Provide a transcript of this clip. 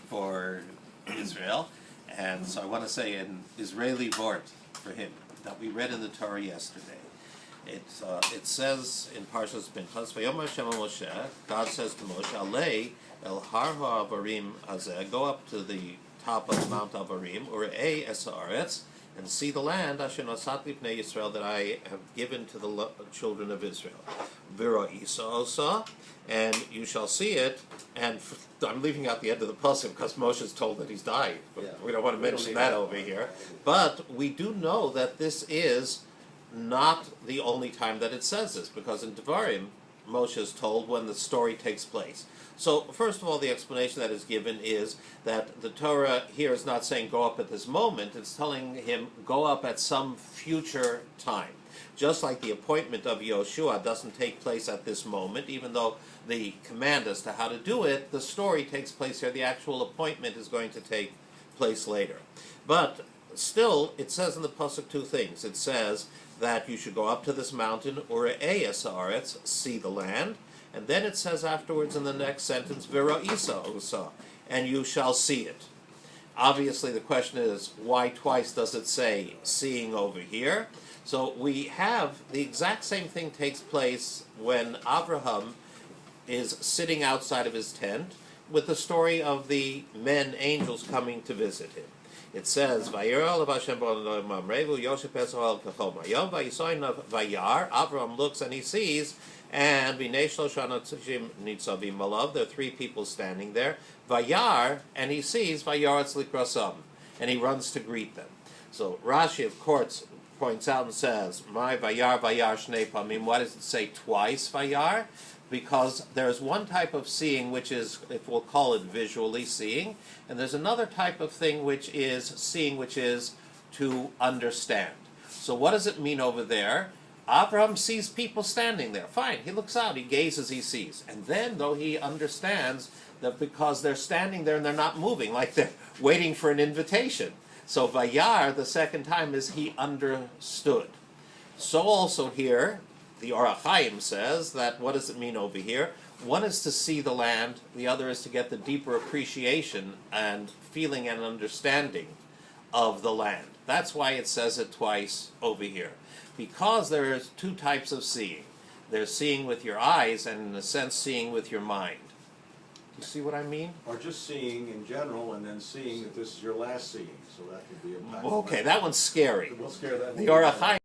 for Israel. And so I want to say an Israeli vort for him that we read in the Torah yesterday. It says in Parshas Pinchas, "Vayomer Hashem el Moshe," God says to Moshe, "Alei el har ha'avarim hazeh," go up to the top of Mount Avarim, ure'ei es haaretz, and see the land asher nasati bnei Yisrael that I have given to the children of Israel. V'ro'isa osa, and you shall see it. And I'm leaving out the end of the pasuk because Moshe is told that he's died. But we don't want to mention that over here. But we do know that this is not the only time that it says this, because in Devarim, Moshe is told when the story takes place. So, first of all, the explanation that is given is that the Torah here is not saying go up at this moment, it's telling him go up at some future time. Just like the appointment of Yoshua doesn't take place at this moment, even though the command as to how to do it, the story takes place here, the actual appointment is going to take place later. But still, it says in the pasuk two things. It says that you should go up to this mountain, ure'ei es haaretz, see the land, and then it says afterwards in the next sentence, v'ro'isa osa, and you shall see it. Obviously, the question is, why twice does it say seeing over here? So we have the exact same thing takes place when Abraham is sitting outside of his tent with the story of the angels coming to visit him. It says, Vayar, Abraham looks and he sees, and there are three people standing there. Vayar, and he sees, and he runs to greet them. So Rashi, of course, points out and says, my Vayar Shnei Pamim, why does it say twice Vayar? Because there's one type of seeing which is, if we'll call it visually seeing, and there's another type of thing which is seeing, which is to understand. So what does it mean over there? Abraham sees people standing there. Fine, he looks out, he gazes, he sees. And then, though, he understands that because they're standing there and they're not moving, like they're waiting for an invitation. So Vayar, the second time, is he understood. So also here, the Or HaChaim says that what does it mean over here? One is to see the land, the other is to get the deeper appreciation and feeling and understanding of the land. That's why it says it twice over here. Because there is two types of seeing. There's seeing with your eyes and, in a sense, seeing with your mind. Do you see what I mean? Or just seeing in general and then seeing that this is your last seeing. So that could be a... Okay, that one's scary. We'll scare that. The Or HaChaim